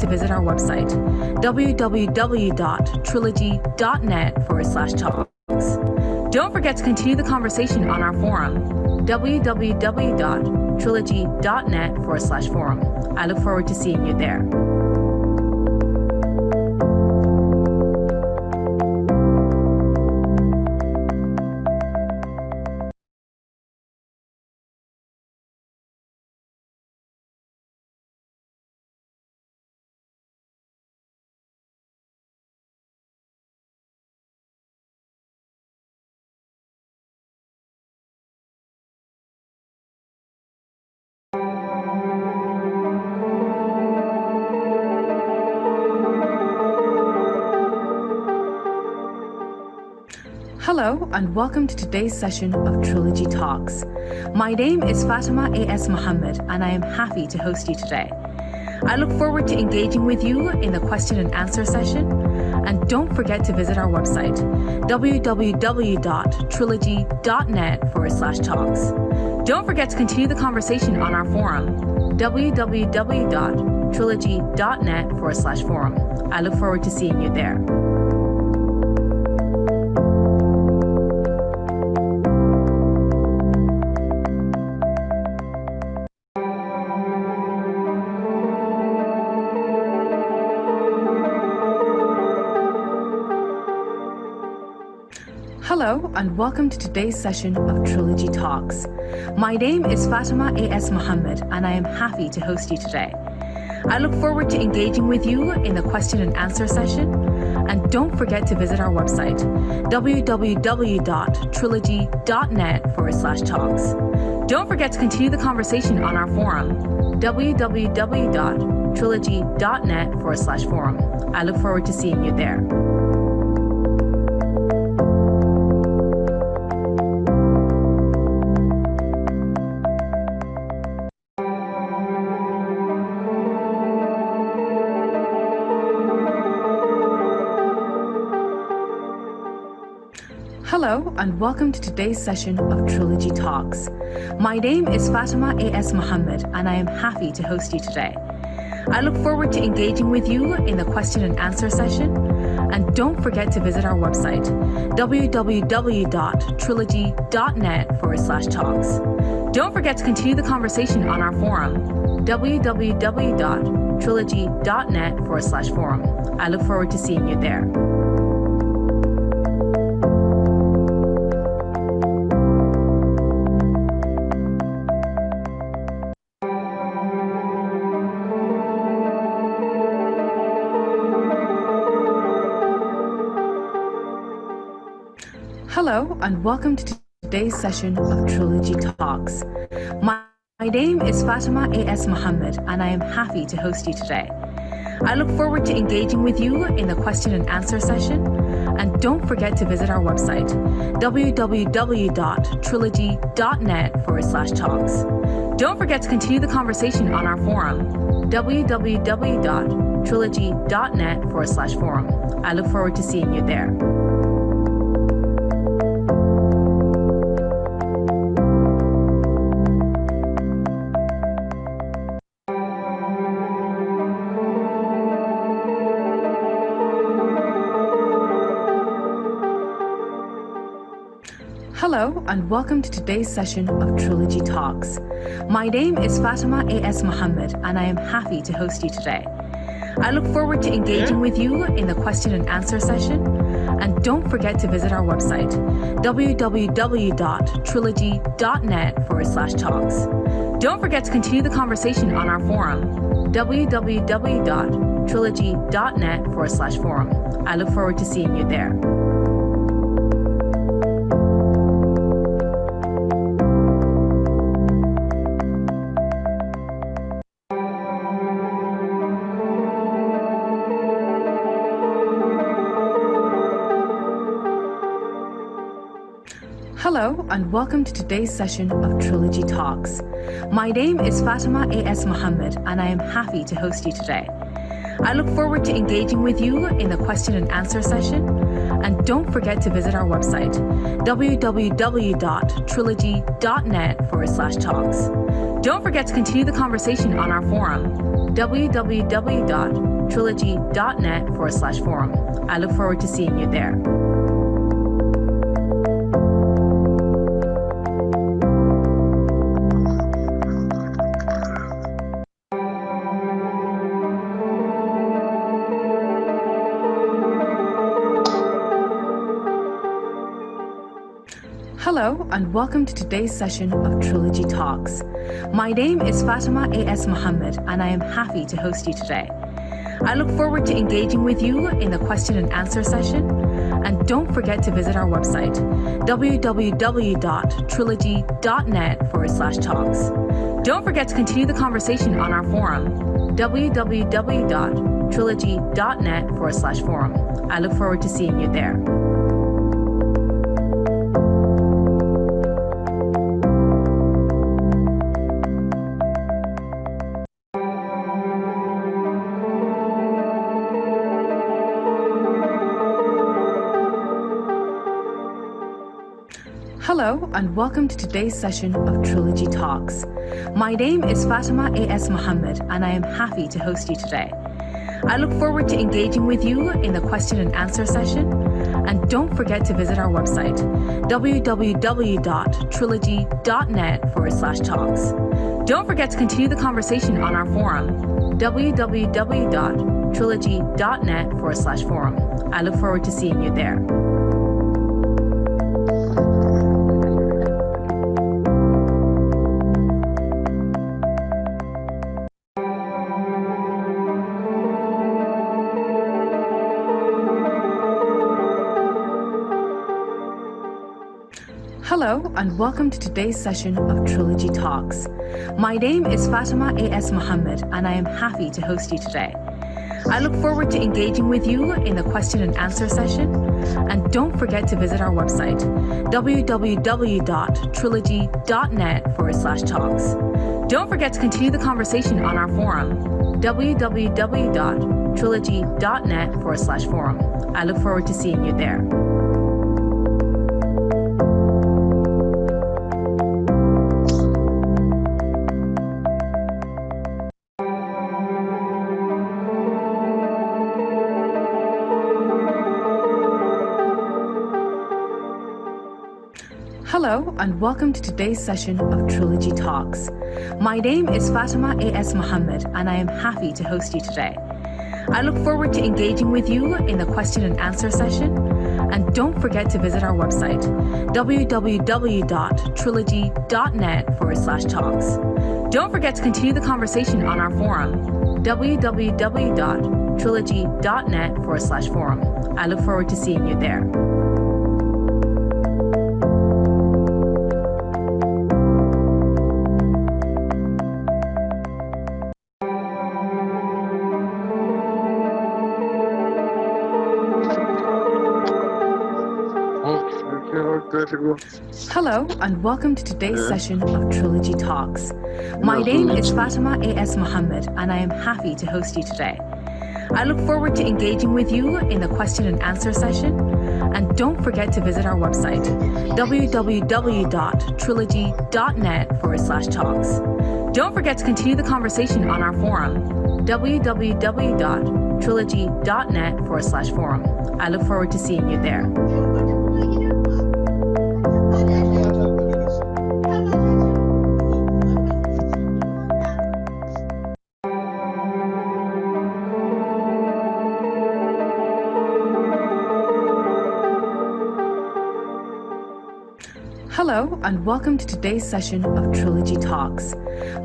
to visit our website, www.trilogy.net/talks. Don't forget to continue the conversation on our forum, www.trilogy.net/forum. I look forward to seeing you there. Hello and welcome to today's session of Trilogy Talks. My name is Fatima Muhammad and I am happy to host you today. I look forward to engaging with you in the question and answer session, and don't forget to visit our website, www.trilogy.net/talks. Don't forget to continue the conversation on our forum, www.trilogy.net/forum. I look forward to seeing you there. Hello and welcome to today's session of Trilogy Talks. My name is Fatima Muhammad and I am happy to host you today. I look forward to engaging with you in the question and answer session, and don't forget to visit our website, www.trilogy.net/talks. Don't forget to continue the conversation on our forum, www.trilogy.net/forum. I look forward to seeing you there. Hello and welcome to today's session of Trilogy Talks. My name is Fatima Muhammad and I am happy to host you today. I look forward to engaging with you in the question and answer session, and don't forget to visit our website, www.trilogy.net/talks. Don't forget to continue the conversation on our forum, www.trilogy.net/forum. I look forward to seeing you there. Hello and welcome to today's session of Trilogy Talks. My name is Fatima Muhammad and I am happy to host you today. I look forward to engaging with you in the question and answer session, and don't forget to visit our website, www.trilogy.net/talks. Don't forget to continue the conversation on our forum, www.trilogy.net/forum. I look forward to seeing you there. Hello and welcome to today's session of Trilogy Talks. My name is Fatima Muhammad and I am happy to host you today. I look forward to engaging with you in the question and answer session, and don't forget to visit our website, www.trilogy.net/talks. Don't forget to continue the conversation on our forum, www.trilogy.net/forum. I look forward to seeing you there. Hello and welcome to today's session of Trilogy Talks. My name is Fatima Muhammad and I am happy to host you today. I look forward to engaging with you in the question and answer session, and don't forget to visit our website, www.trilogy.net/talks. Don't forget to continue the conversation on our forum, www.trilogy.net/forum. I look forward to seeing you there. Hello and welcome to today's session of Trilogy Talks. My name is Fatima Muhammad and I am happy to host you today. I look forward to engaging with you in the question and answer session, and don't forget to visit our website www.trilogy.net/talks. Don't forget to continue the conversation on our forum www.trilogy.net/forum. I look forward to seeing you there. Hello and welcome to today's session of Trilogy Talks. My name is Fatima Muhammad and I am happy to host you today. I look forward to engaging with you in the question and answer session, and don't forget to visit our website www.trilogy.net/talks. Don't forget to continue the conversation on our forum www.trilogy.net/forum. I look forward to seeing you there. Hello and welcome to today's session of Trilogy Talks. My name is Fatima Muhammad and I am happy to host you today. I look forward to engaging with you in the question and answer session, and don't forget to visit our website www.trilogy.net/talks. Don't forget to continue the conversation on our forum www.trilogy.net/forum. I look forward to seeing you there. Hello and welcome to today's session of Trilogy Talks. My name is Fatima Muhammad and I am happy to host you today. I look forward to engaging with you in the question and answer session, and don't forget to visit our website www.trilogy.net/talks. Don't forget to continue the conversation on our forum www.trilogy.net/forum. I look forward to seeing you there. Hello and welcome to today's session of Trilogy Talks. My name is Fatima Muhammad and I am happy to host you today. I look forward to engaging with you in the question and answer session, and don't forget to visit our website www.trilogy.net/talks. Don't forget to continue the conversation on our forum www.trilogy.net/forum. I look forward to seeing you there. Hello and welcome to today's session of Trilogy Talks.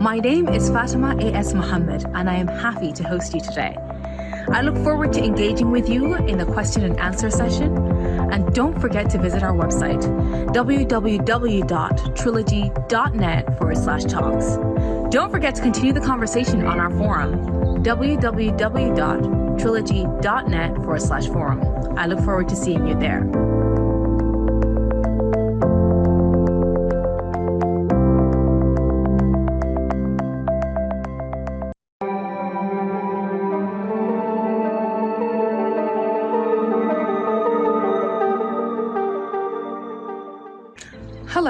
My name is Fatima Muhammad and I am happy to host you today. I look forward to engaging with you in the question and answer session, and don't forget to visit our website www.trilogy.net/talks. Don't forget to continue the conversation on our forum www.trilogy.net/forum. I look forward to seeing you there.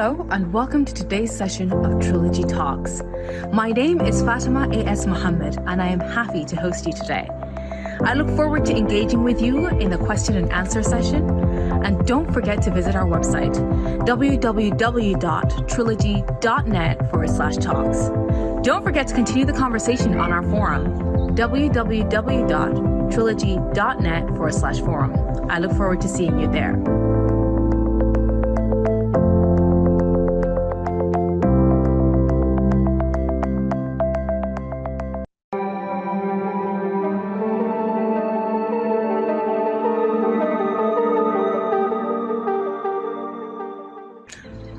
Hello and welcome to today's session of Trilogy Talks. My name is Fatima Muhammad and I am happy to host you today. I look forward to engaging with you in the question and answer session, and don't forget to visit our website www.trilogy.net/talks. Don't forget to continue the conversation on our forum www.trilogy.net/forum. I look forward to seeing you there.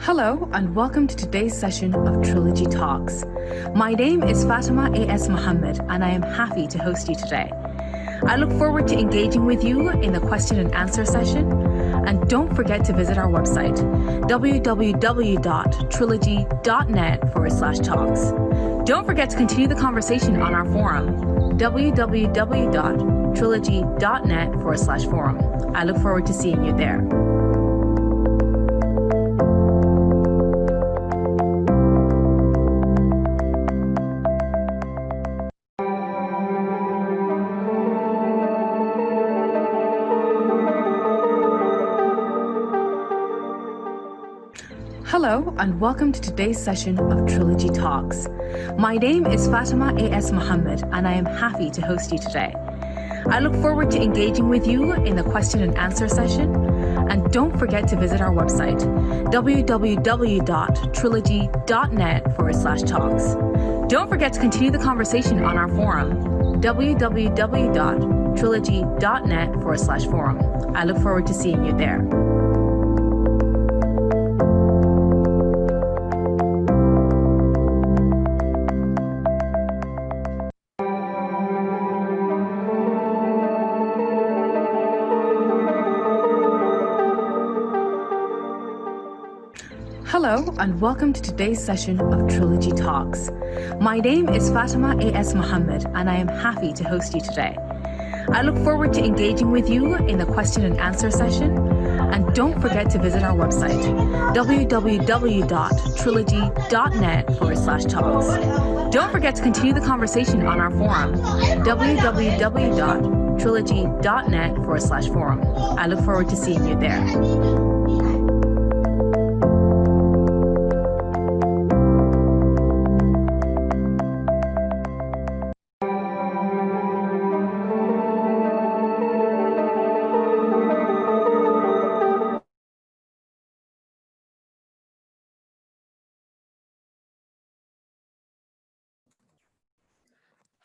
Hello and welcome to today's session of Trilogy Talks. My name is Fatima Muhammad and I am happy to host you today. I look forward to engaging with you in the question and answer session, and don't forget to visit our website www.trilogy.net/talks. Don't forget to continue the conversation on our forum www.trilogy.net/forum. I look forward to seeing you there. Hello and welcome to today's session of Trilogy Talks. My name is Fatima Muhammad and I am happy to host you today. I look forward to engaging with you in the question and answer session, and don't forget to visit our website www.trilogy.net/talks. Don't forget to continue the conversation on our forum www.trilogy.net/forum. I look forward to seeing you there. Hello and welcome to today's session of Trilogy Talks. My name is Fatima Muhammad and I am happy to host you today. I look forward to engaging with you in the question and answer session, and don't forget to visit our website www.trilogy.net/talks. Don't forget to continue the conversation on our forum www.trilogy.net/forum. I look forward to seeing you there.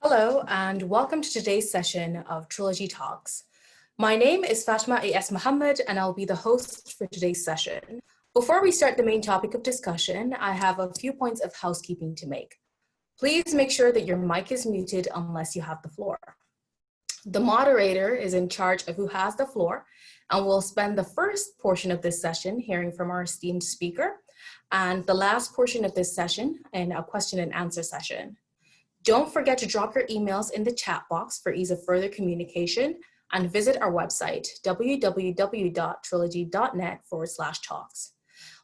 Hello and welcome to today's session of Trilogy Talks. My name is Fatima Muhammad and I'll be the host for today's session. Before we start the main topic of discussion, I have a few points of housekeeping to make. Please make sure that your mic is muted unless you have the floor. The moderator is in charge of who has the floor, and we'll spend the first portion of this session hearing from our esteemed speaker, and the last portion of this session in a question and answer session. Don't forget to drop your emails in the chat box for ease of further communication, and visit our website, www.trilogy.net/talks.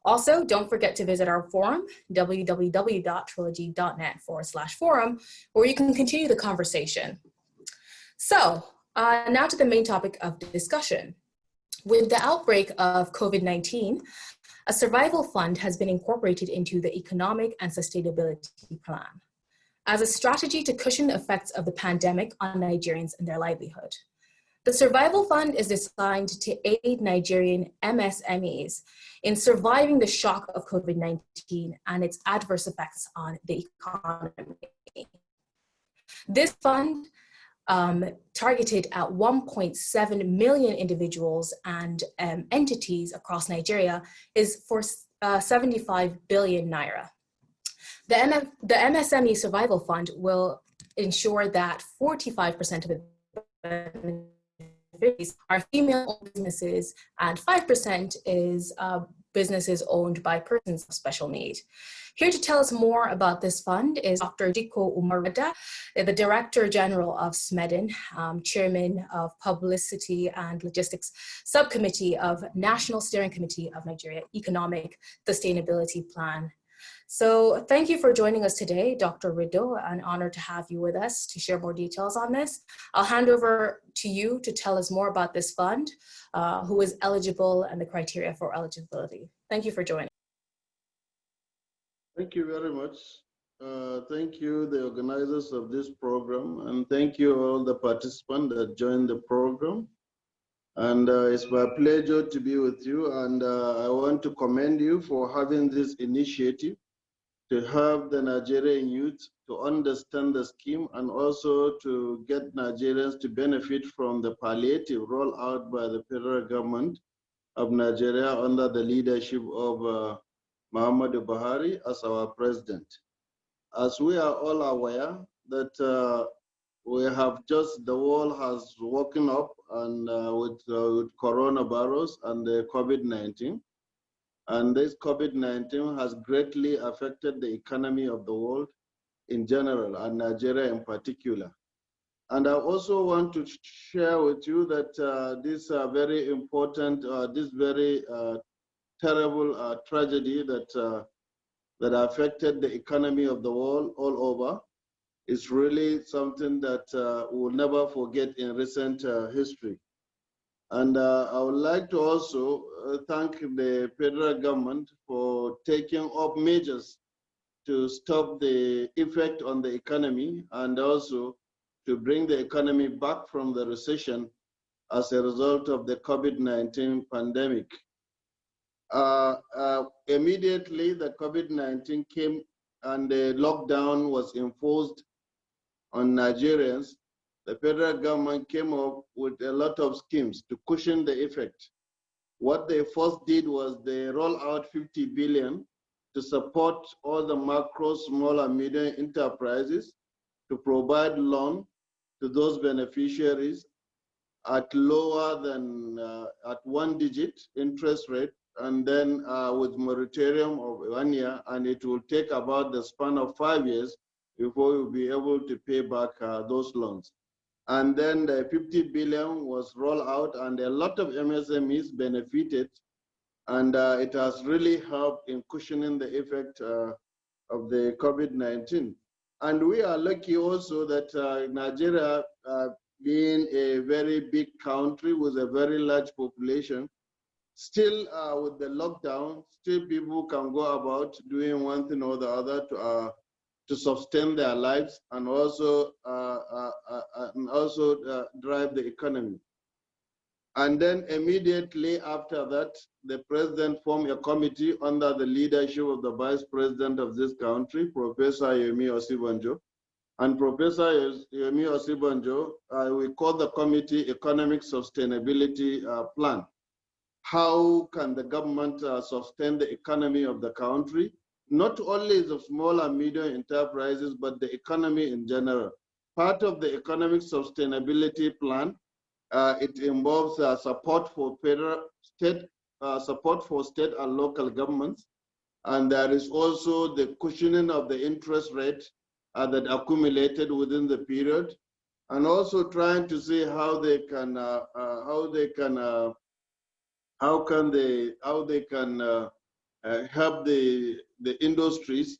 Also, don't forget to visit our forum, www.trilogy.net/forum, where you can continue the conversation. So now to the main topic of discussion. With the outbreak of COVID-19, a survival fund has been incorporated into the Economic and Sustainability Plan as a strategy to cushion the effects of the pandemic on Nigerians and their livelihood. The Survival Fund is designed to aid Nigerian MSMEs in surviving the shock of COVID-19 and its adverse effects on the economy. This fund, targeted at 1.7 million individuals and entities across Nigeria, is for 75 billion naira. The MSME Survival Fund will ensure that 45% of the beneficiaries are female-owned businesses and 5% is businesses owned by persons of special need. Here to tell us more about this fund is Dr. Dikko Umaru Radda, the Director General of SMEDAN, Chairman of Publicity and Logistics Subcommittee of National Steering Committee of Nigeria Economic Sustainability Plan. So thank you for joining us today, Dr. Radda. An honor to have you with us to share more details on this. I'll hand over to you to tell us more about this fund, who is eligible and the criteria for eligibility. Thank you for joining. Thank you very much. Thank you, the organizers of this program, and thank you all the participants that joined the program. And it's my pleasure to be with you, and I want to commend you for having this initiative to help the Nigerian youth to understand the scheme and also to get Nigerians to benefit from the palliative rolled out by the federal government of Nigeria under the leadership of Muhammadu Buhari as our president. As we are all aware that we have just, the world has woken up and with coronavirus and the COVID-19. And this COVID-19 has greatly affected the economy of the world in general and Nigeria in particular. And I also want to share with you that this very important, this very terrible tragedy that affected the economy of the world all over is really something that we will never forget in recent history. And I would like to also thank the federal government for taking up measures to stop the effect on the economy and also to bring the economy back from the recession as a result of the COVID-19 pandemic. Immediately, the COVID-19 came and the lockdown was enforced on Nigerians. The federal government came up with a lot of schemes to cushion the effect. What they first did was they rolled out 50 billion to support all the macro, small and medium enterprises to provide loan to those beneficiaries at lower than at 1-digit interest rate, and then with moratorium of 1 year, and it will take about the span of 5 years before you'll be able to pay back those loans. And then the 50 billion was rolled out and a lot of MSMEs benefited, and it has really helped in cushioning the effect of the COVID-19. And we are lucky also that Nigeria, being a very big country with a very large population, still with the lockdown, still people can go about doing one thing or the other to sustain their lives and also drive the economy. And then immediately after that, the president formed a committee under the leadership of the vice president of this country, Professor Yemi Osibanjo. And Professor Yemi Osibanjo, we call the committee Economic Sustainability Plan. How can the government sustain the economy of the country? Not only the small and medium enterprises, but the economy in general. Part of the economic sustainability plan, it involves support for state and local governments, and there is also the cushioning of the interest rate that accumulated within the period, and also trying to see how they can help the industries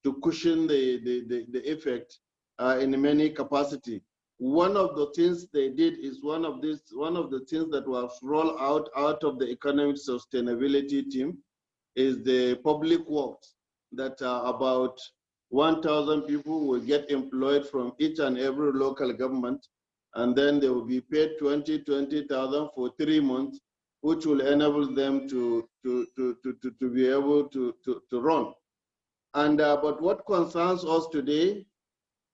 to cushion the effect in many capacity. One of the things they did is one of the things that was rolled out of the economic sustainability team is the public works, that about 1,000 people will get employed from each and every local government, and then they will be paid 20,000 for 3 months, which will enable them to be able to run. And but what concerns us today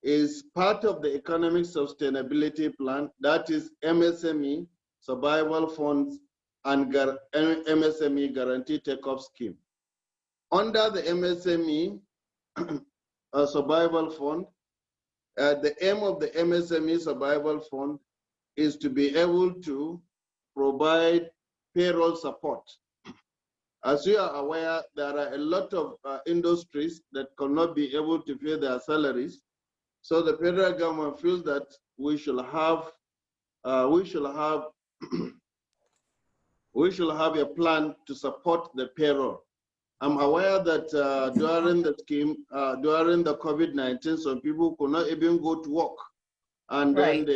is part of the economic sustainability plan, that is MSME Survival Funds and MSME Guarantee Take-Up Scheme. Under the MSME Survival Fund, the aim of the MSME Survival Fund is to be able to provide payroll support As you are aware, there are a lot of industries that cannot be able to pay their salaries. So the federal government feels that we should have we should have a plan to support the payroll. I'm aware that during the scheme, during the COVID-19, some people could not even go to work. And then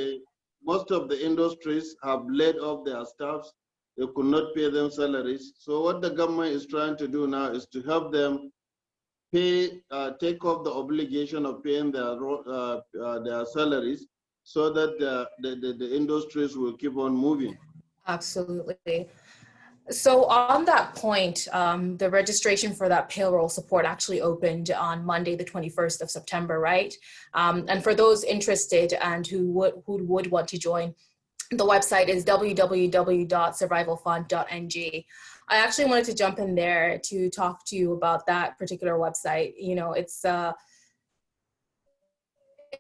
most of the industries have laid off their staffs. They could not pay them salaries. So what the government is trying to do now is to help them pay, take off the obligation of paying their salaries so that the industries will keep on moving. Absolutely. So on that point, the registration for that payroll support actually opened on Monday, the 21st of September, right? And for those interested and who would want to join, the website is www.survivalfund.ng. I actually wanted to jump in there to talk to you about that particular website. You know, it's a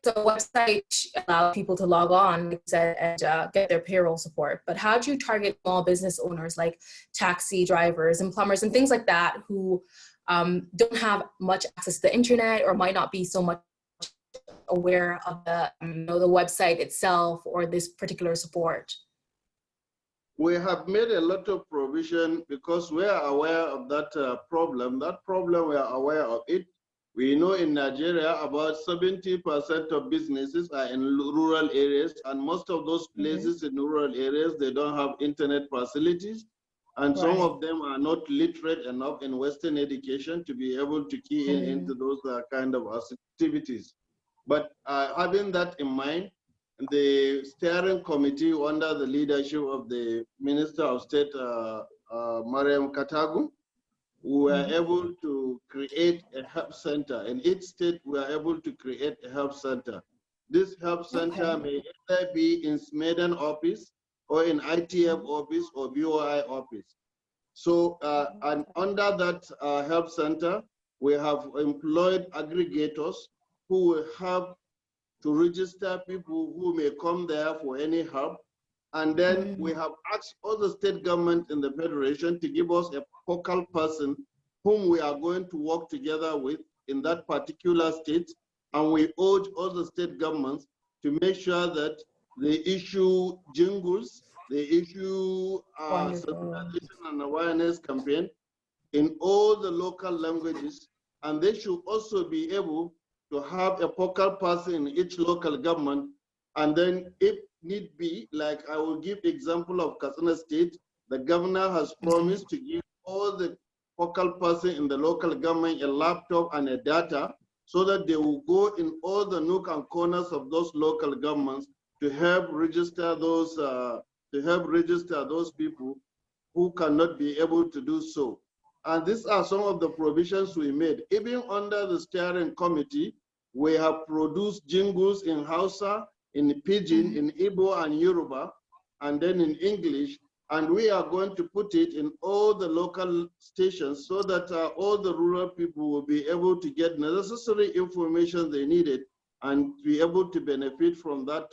website that allows people to log on and get their payroll support. But how do you target small business owners like taxi drivers and plumbers and things like that who don't have much access to the internet or might not be so much aware of the website itself or this particular support? We have made a lot of provision because we are aware of that problem. That problem, we are aware of it. We know in Nigeria about 70% of businesses are in rural areas, and most of those places in rural areas, they don't have internet facilities. And some of them are not literate enough in Western education to be able to key in into those kind of activities. But having that in mind, the steering committee under the leadership of the Minister of State, Mariam Katagu, we were able to create a help center. In each state, we are able to create a help center. This help center may either be in SMEDAN office or in ITF office or BOI office. So, and under that help center, we have employed aggregators who will have to register people who may come there for any help. And then we have asked all the state government in the Federation to give us a focal person whom we are going to work together with in that particular state. And we urge all the state governments to make sure that they issue jingles, they issue sensitization and awareness campaign in all the local languages. And they should also be able to have a focal person in each local government. And then if need be, like I will give example of Katsina State, the governor has promised to give all the focal person in the local government a laptop and a data so that they will go in all the nook and corners of those local governments to help register those people who cannot be able to do so. And these are some of the provisions we made. Even under the steering committee, we have produced jingles in Hausa, in Pidgin, in Igbo and Yoruba, and then in English. And we are going to put it in all the local stations so that all the rural people will be able to get necessary information they needed and be able to benefit from that.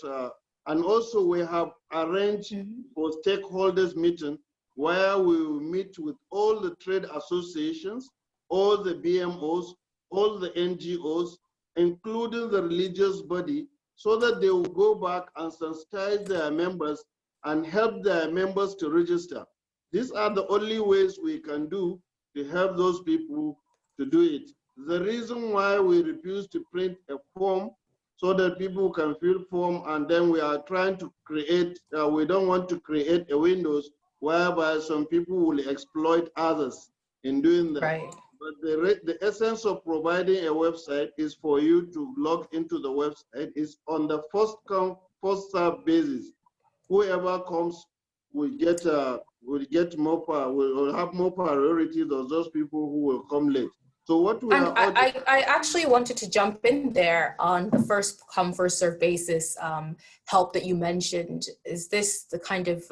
And also we have arranged for stakeholders meeting where we will meet with all the trade associations, all the BMOs, all the NGOs, including the religious body, so that they will go back and sensitize their members and help their members to register. These are the only ways we can do to help those people to do it. The reason why we refuse to print a form so that people can fill form, and then we are trying to create, we don't want to create a windows whereby some people will exploit others in doing that. Right. But the essence of providing a website is for you to log into the website. It's on the first come, first serve basis. Whoever comes will get more power, will have more priority than those people who will come late. So what we are I actually wanted to jump in there on the first come, first serve basis help that you mentioned. Is this the kind of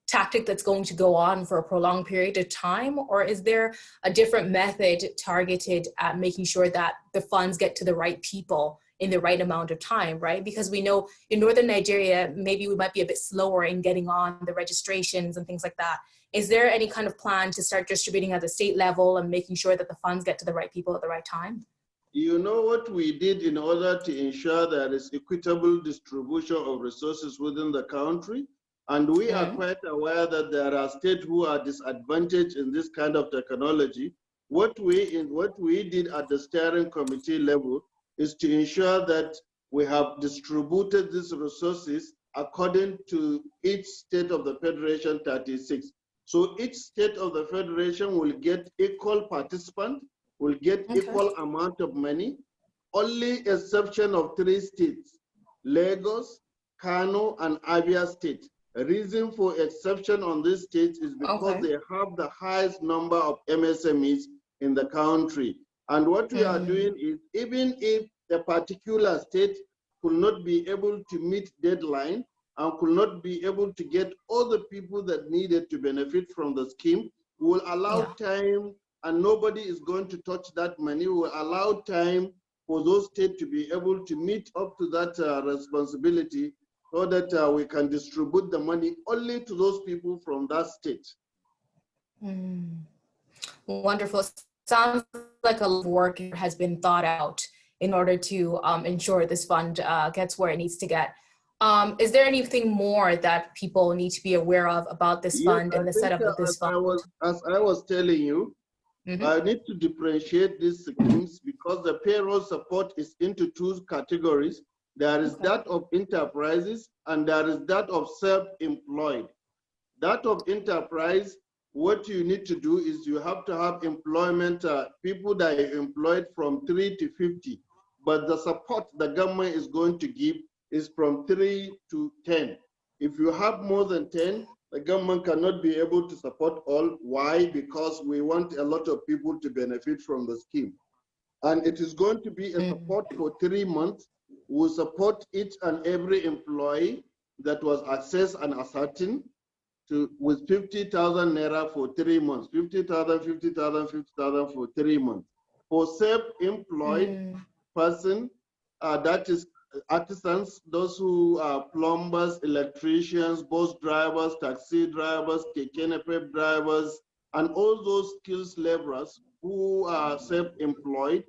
tactic that's going to go on for a prolonged period of time, or is there a different method targeted at making sure that the funds get to the right people in the right amount of time, right? Because we know in Northern Nigeria, maybe we might be a bit slower in getting on the registrations and things like that. Is there any kind of plan to start distributing at the state level and making sure that the funds get to the right people at the right time? You know what we did in order to ensure there is equitable distribution of resources within the country? And we are quite aware that there are states who are disadvantaged in this kind of technology. What we did at the steering committee level is to ensure that we have distributed these resources according to each state of the Federation 36. So each state of the Federation will get equal participant, will get equal amount of money. Only exception of 3 states, Lagos, Kano, and Abia State. The reason for exception on these states is because they have the highest number of MSMEs in the country. And what we are doing is, even if a particular state could not be able to meet deadline and could not be able to get all the people that needed to benefit from the scheme, we will allow time, and nobody is going to touch that money. We will allow time for those states to be able to meet up to that responsibility, so that we can distribute the money only to those people from that state. Wonderful. Sounds like a lot of work has been thought out in order to ensure this fund gets where it needs to get. Is there anything more that people need to be aware of about this fund and the setup of this fund? As I was telling you, I need to differentiate these schemes because the payroll support is into 2 categories. There is that of enterprises and there is that of self-employed. That of enterprise, what you need to do is you have to have employment, people that are employed from 3 to 50. But the support the government is going to give is from 3 to 10. If you have more than 10, the government cannot be able to support all. Why? Because we want a lot of people to benefit from the scheme. And it is going to be a support for 3 months. We'll support each and every employee that was assessed and ascertained with 50,000 naira for 3 months. 50,000, 50,000, 50,000 for 3 months. For self-employed person, that is artisans, those who are plumbers, electricians, bus drivers, taxi drivers, keke drivers, and all those skills laborers who are self-employed.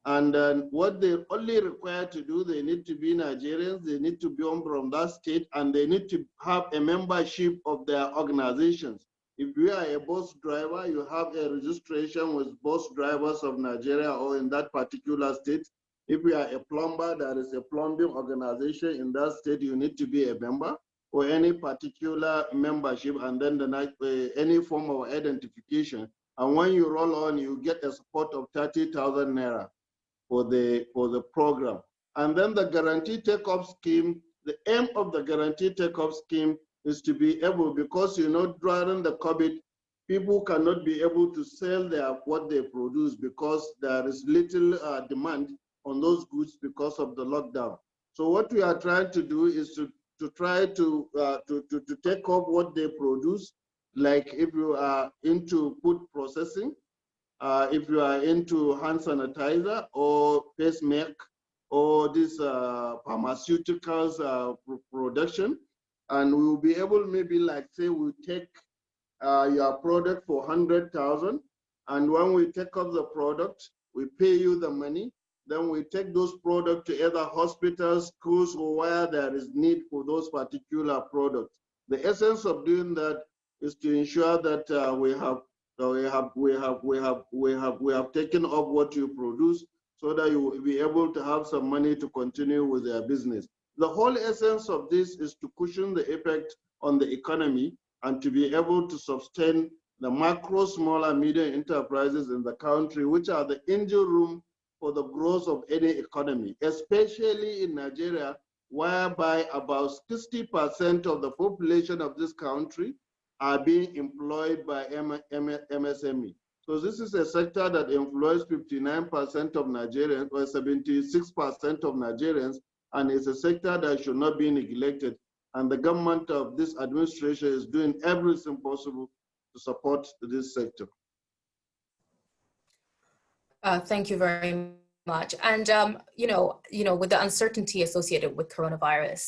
And what they're only required to do, they need to be Nigerians, they need to be from that state, and they need to have a membership of their organizations. If you are a bus driver, you have a registration with bus drivers of Nigeria or in that particular state. If you are a plumber, there is a plumbing organization in that state, you need to be a member or any particular membership, and then any form of identification. And when you roll on, you get a support of 30,000 naira for the program. And then the guarantee take-up scheme, the aim of the guarantee take-up scheme is to be able, because during the COVID, people cannot be able to sell what they produce because there is little demand on those goods because of the lockdown. So what we are trying to do is to try to take up what they produce, like if you are into food processing, if you are into hand sanitizer or face milk or this pharmaceuticals production, and we will be able, maybe like say we take your product for 100,000, and when we take up the product, we pay you the money. Then we take those products to either hospitals, schools, or where there is need for those particular products. The essence of doing that is to ensure that we have taken up what you produce, so that you will be able to have some money to continue with their business. The whole essence of this is to cushion the effect on the economy and to be able to sustain the macro, small, and medium enterprises in the country, which are the engine room for the growth of any economy, especially in Nigeria, whereby about 60% of the population of this country are being employed by MSME. So this is a sector that employs 59% of Nigerians, or 76% of Nigerians, and it's a sector that should not be neglected. And the government of this administration is doing everything possible to support this sector. Thank you very much. And with the uncertainty associated with coronavirus,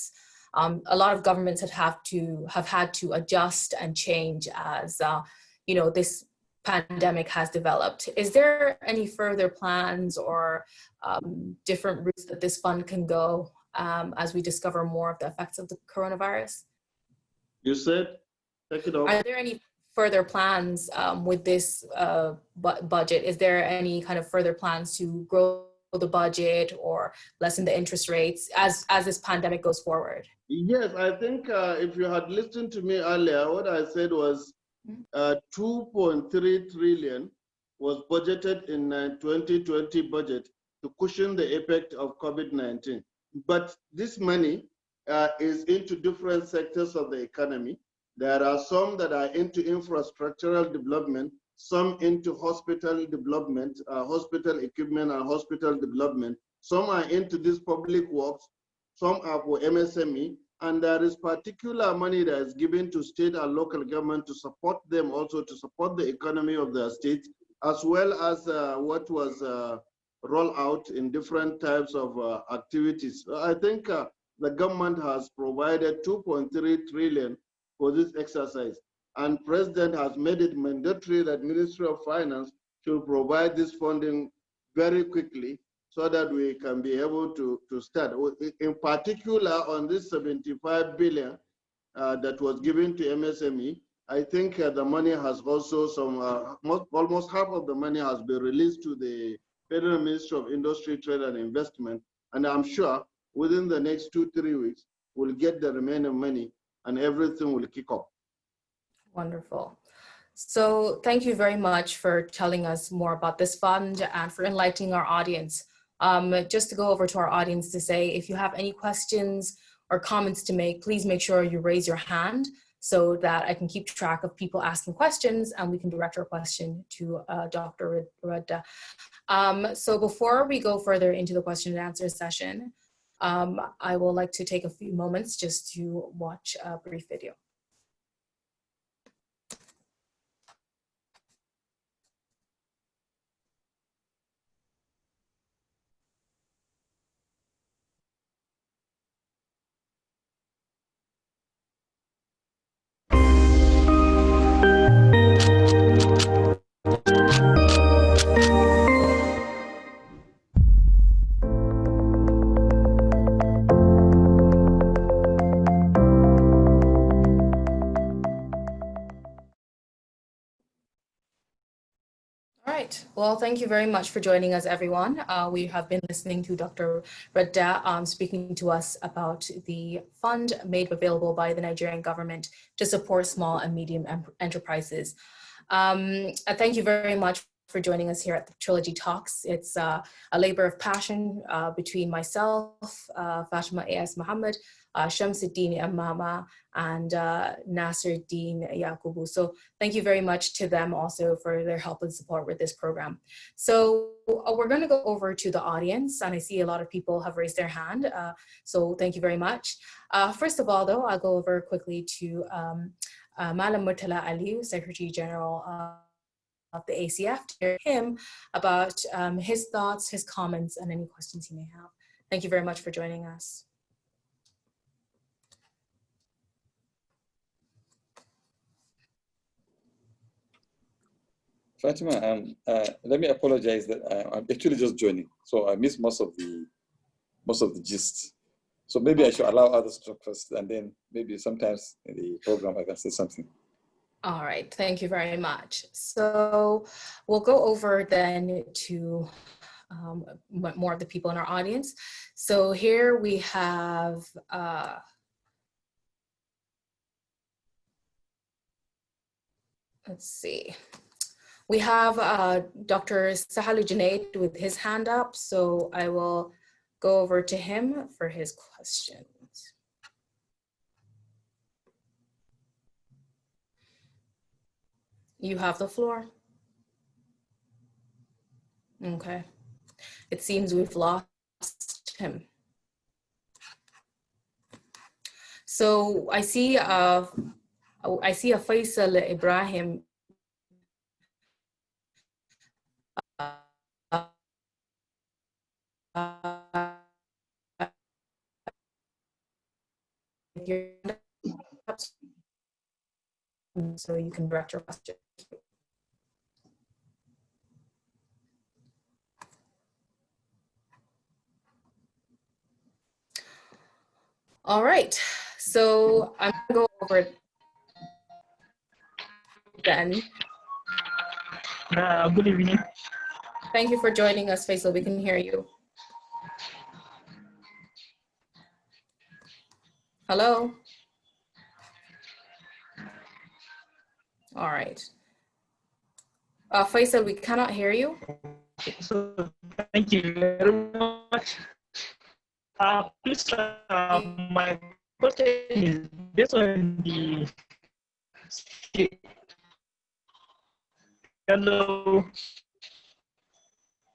a lot of governments have had to adjust and change as this pandemic has developed. Is there any further plans or different routes that this fund can go as we discover more of the effects of the coronavirus? You said, take it over. Are there any further plans with this budget? Is there any kind of further plans to grow the budget or lessen the interest rates as this pandemic goes forward? Yes, I think if you had listened to me earlier, what I said was 2.3 trillion was budgeted in 2020 budget to cushion the effect of COVID-19. But this money is into different sectors of the economy. There are some that are into infrastructural development, some into hospital development, hospital equipment and hospital development. Some are into this public works, some are for MSME, and there is particular money that is given to state and local government to support them, also to support the economy of their states, as well as what was rolled out in different types of activities. I think the government has provided 2.3 trillion for this exercise, and President has made it mandatory that Ministry of Finance should provide this funding very quickly so that we can be able to start. In particular, on this 75 billion that was given to MSME, I think the money has also almost half of the money has been released to the Federal Ministry of Industry, Trade and Investment. And I'm sure within the next 2-3 weeks, we'll get the remaining money and everything will kick off. Wonderful. So thank you very much for telling us more about this fund and for enlightening our audience. Just to go over to our audience to say, if you have any questions or comments to make, please make sure you raise your hand so that I can keep track of people asking questions and we can direct our question to Dr. Radda. So before we go further into the question and answer session, I would like to take a few moments just to watch a brief video. Well, thank you very much for joining us, everyone. We have been listening to Dr. Radda speaking to us about the fund made available by the Nigerian government to support small and medium enterprises. Thank you very much for joining us here at the Trilogy Talks. It's a labor of passion between myself, Fatima Muhammad, Shamsuddin Amama, and Nasruddin Yakubu. So thank you very much to them also for their help and support with this program. So we're going to go over to the audience, and I see a lot of people have raised their hand. So thank you very much. First of all, though, I'll go over quickly to Malam Murtala Aliyu, Secretary General of the ACF, to hear him about his thoughts, his comments, and any questions he may have. Thank you very much for joining us. Fatima, let me apologize that I'm actually just joining, so I missed most of the gist. So maybe I should allow others to talk first, and then maybe sometimes in the program I can say something. All right, thank you very much. So we'll go over then to more of the people in our audience. So here we have let's see. We have Dr. Sahali Junaid with his hand up, so I will go over to him for his questions. You have the floor. Okay. It seems we've lost him. So I see a Faisal Ibrahim. so you can direct your question. All right, so I'm gonna go over it then. Good evening. Thank you for joining us, Faisal. We can hear you. Hello? All right. Faisal, we cannot hear you. So thank you very much. Please, my question is based on the. Hello.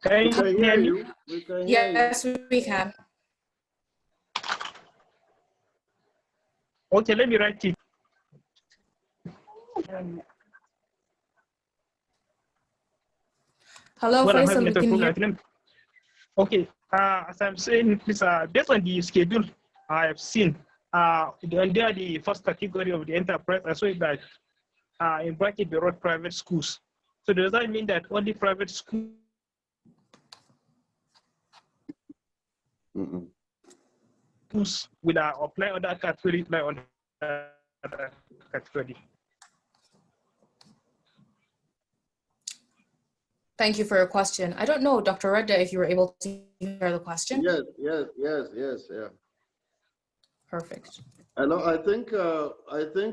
Can you hear me? We can hear you. Yes, we can. Okay, let me write it. Hello, Well, I'm Faisal, having we a can hear problem. Okay, as I'm saying, please, based on the schedule I have seen, under the first category of the enterprise, I saw that in bracket they wrote private schools. So does that mean that only private schools will apply on that category, apply on that category? Thank you for your question. I don't know, Dr. Radda, if you were able to hear the question. Yes, yeah. Perfect. I think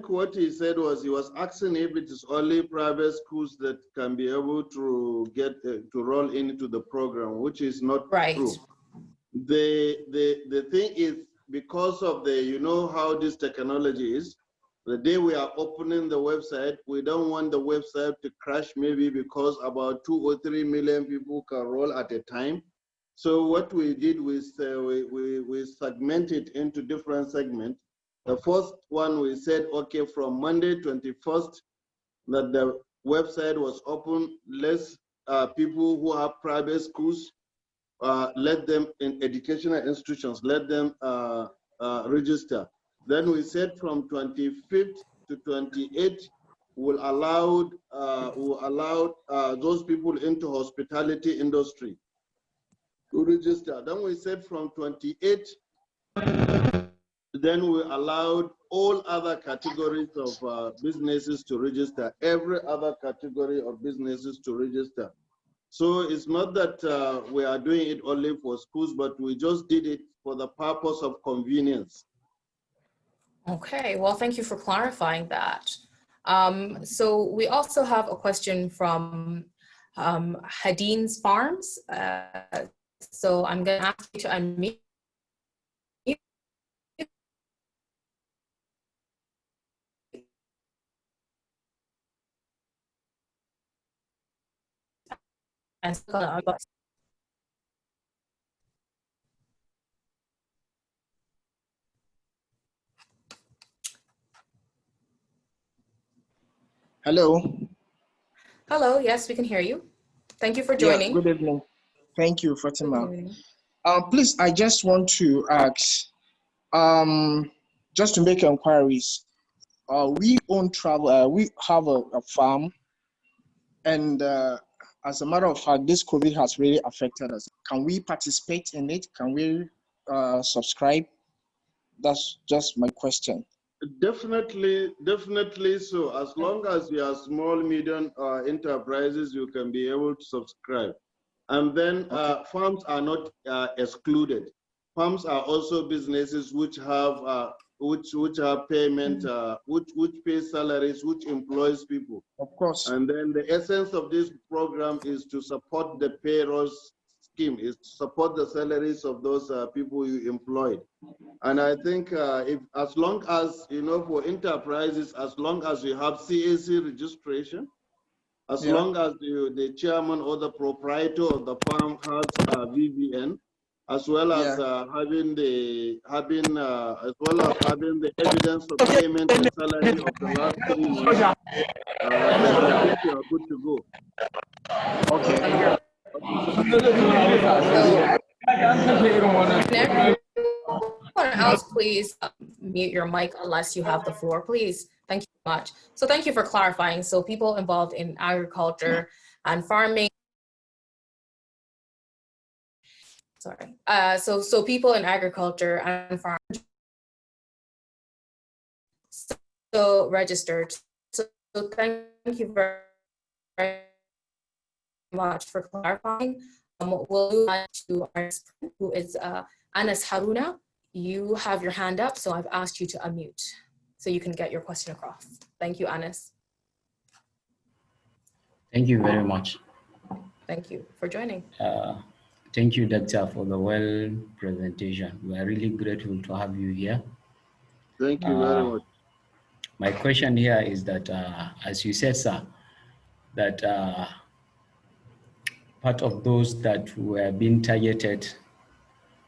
what he said was he was asking if it is only private schools that can be able to get to roll into the program, which is not true. The thing is, because of the, you know how this technology is, the day we are opening the website, we don't want the website to crash, maybe because about 2 or 3 million people can roll at a time. So what we did was we segmented into different segments. The first one, we said, okay, from Monday 21st, that the website was open, less people who have private schools, let them in educational institutions, let them register. Then we said from 25th to 28th, we'll allow those people into hospitality industry to register. Then we said from 28th, then we allowed all other categories of businesses to register, every other category of businesses to register. So it's not that we are doing it only for schools, but we just did it for the purpose of convenience. Okay, well, thank you for clarifying that. So we also have a question from Hadeen's Farms. So I'm going to ask you to unmute. Hello. Hello, yes, we can hear you. Thank you for joining. Yeah, good evening. Thank you, Fatima. Please, I just want to ask, just to make inquiries. We own travel, we have a farm, and as a matter of fact, this COVID has really affected us. Can we participate in it? Can we subscribe? That's just my question. Definitely so. As long as you are small, medium enterprises, you can be able to subscribe. And then farms are not excluded. Farms are also businesses which have payment, which pay salaries, which employs people. Of course. And then the essence of this program is to support the payroll scheme, is to support the salaries of those people you employed. And I think if, as long as, you know, for enterprises, as long as you have CAC registration, as long as the chairman or the proprietor of the farm has VVN, as well as having the evidence of payment and salary of the last 3 months, I think you are good to go. Okay. And everyone else, please mute your mic unless you have the floor, please. Thank you so much. So thank you for clarifying. So people involved in agriculture and farming, sorry. So people in agriculture and farming, so registered. So thank you very much for clarifying. We'll move on to our next person, who is Anas Haruna. You have your hand up, so I've asked you to unmute so you can get your question across. Thank you, Anas. Thank you very much. Thank you for joining. Thank you, Doctor, for the well presentation. We are really grateful to have you here. Thank you very much. My question here is that, as you said, sir, that part of those that were being targeted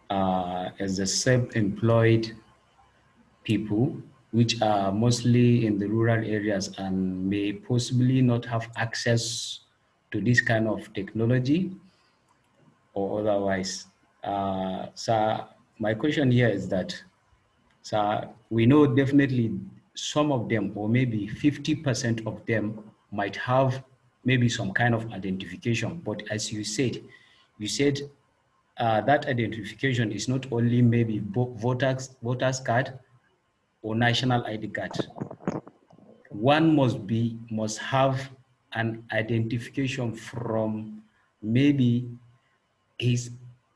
as the self-employed people, which are mostly in the rural areas and may possibly not have access to this kind of technology or otherwise. So my question here is that, so we know definitely some of them, or maybe 50% of them might have maybe some kind of identification, but as you said that identification is not only maybe voters card or national ID card. One must have an identification from maybe his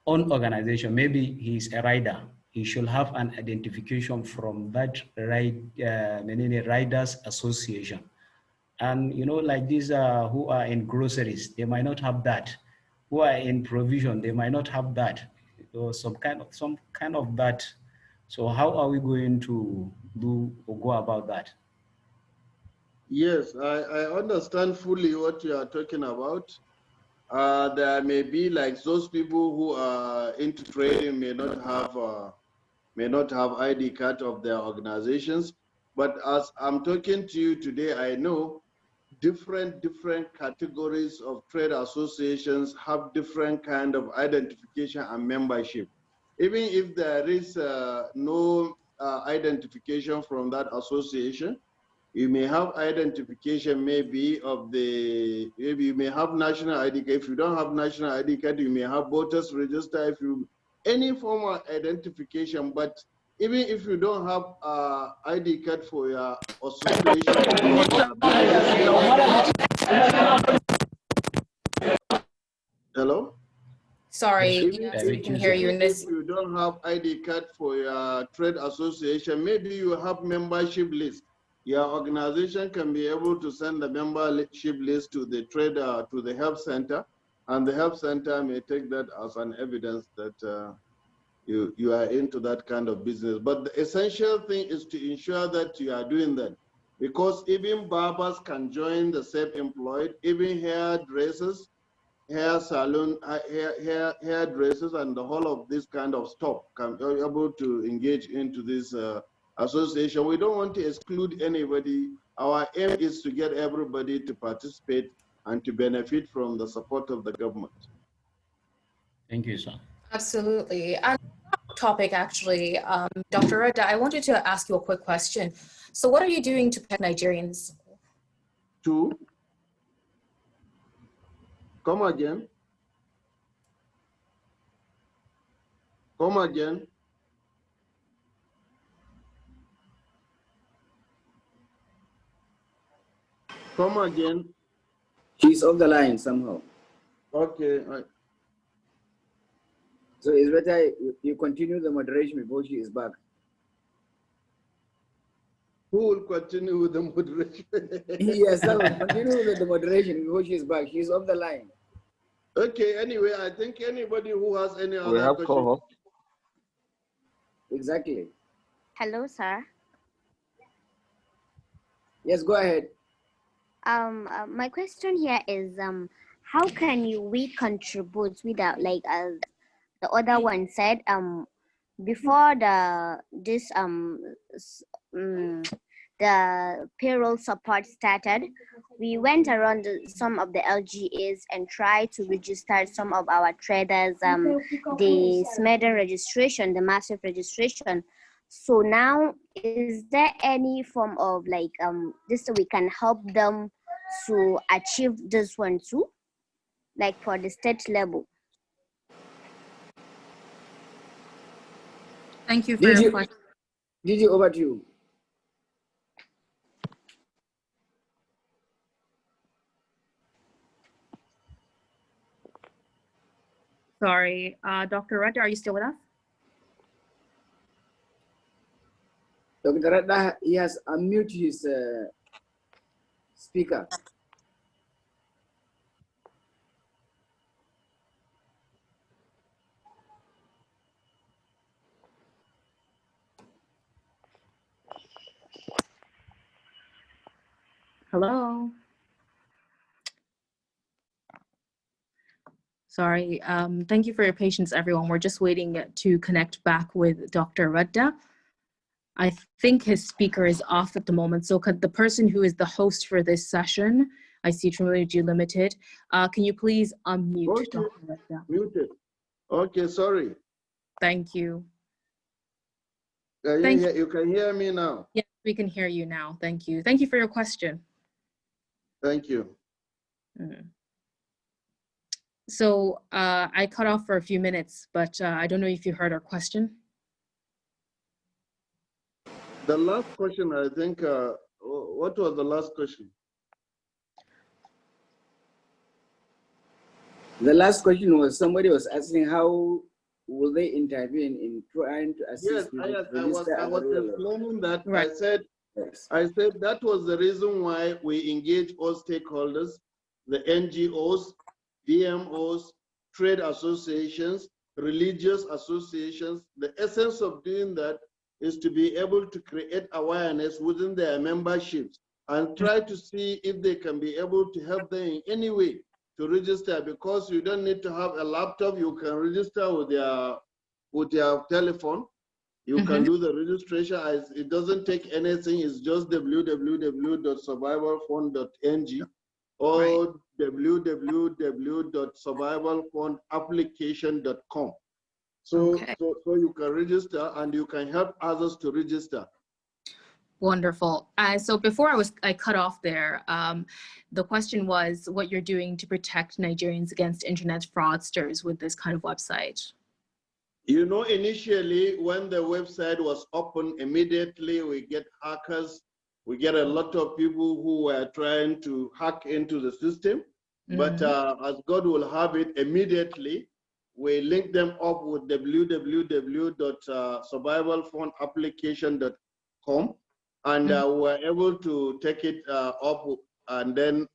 own organization. Maybe he's a rider. He should have an identification from that riders association. And you know, like these who are in groceries, they might not have that. Who are in provision, they might not have that. Or some kind of that. So how are we going to do or go about that? Yes, I understand fully what you are talking about. There may be like those people who are into trading may not have ID card of their organizations. But as I'm talking to you today, I know different categories of trade associations have different kind of identification and membership. Even if there is no identification from that association, you may have identification maybe maybe you may have national ID card. If you don't have national ID card, you may have voters register, if you, any form of identification. But even if you don't have ID card for your association, hello? Sorry, Yes, we can hear you in this. If you don't have ID card for your trade association, maybe you have membership list. Your organization can be able to send the membership list to the trader, to the help center, and the help center may take that as an evidence that you are into that kind of business. But the essential thing is to ensure that you are doing that, because even barbers can join the self-employed, even hairdressers, hair salon, hairdressers, and the whole of this kind of stuff can be able to engage into this association. We don't want to exclude anybody. Our aim is to get everybody to participate and to benefit from the support of the government. Thank you, sir. Absolutely. And topic actually, Dr. Radda, I wanted to ask you a quick question. So what are you doing to protect Nigerians? To come again. Come again. Come again. She's off the line somehow. Okay. So it's better you continue the moderation before she is back. Who will continue with the moderation? Yes, I will continue with the moderation before she is back. She's off the line. Okay, anyway, I think anybody who has any other question. Exactly. Hello, sir. Yes, go ahead. My question here is, how can we contribute without, like, as the other one said, before the payroll support started, we went around some of the LGAs and tried to register some of our traders, the SMEDAN registration, the massive registration. So now, is there any form of like this we can help them to achieve this one too, like for the state level? Thank you for your question. Did you over to you? Sorry, Dr. Radda, are you still with us? Dr. Radda, he has unmuted his speaker. Hello. Sorry. Thank you for your patience, everyone. We're just waiting to connect back with Dr. Radda. I think his speaker is off at the moment. So could the person who is the host for this session, I see Trilogy Limited, can you please unmute Dr. Radda? Muted. Okay, sorry. Thank you. You can hear me now. Yes, we can hear you now. Thank you. Thank you for your question. Thank you. So I cut off for a few minutes, but I don't know if you heard our question. The last question, I think, what was the last question? The last question was somebody was asking how will they intervene in trying to assist? Yes, I was explaining that. Right. I said that was the reason why we engage all stakeholders, the NGOs, DMOs, trade associations, religious associations. The essence of doing that is to be able to create awareness within their memberships and try to see if they can be able to help them in any way to register, because you don't need to have a laptop. You can register with your telephone. You can do the registration. It doesn't take anything. It's just www.survivalfund.ng or www.survivalfundapplication.com. So you can register and you can help others to register. Wonderful. So before I cut off there, the question was what you're doing to protect Nigerians against internet fraudsters with this kind of website. You know, initially when the website was open, immediately we get hackers. We get a lot of people who were trying to hack into the system. But as God will have it, immediately we link them up with www.survivalfundapplication.com, and we were able to take it up. And then,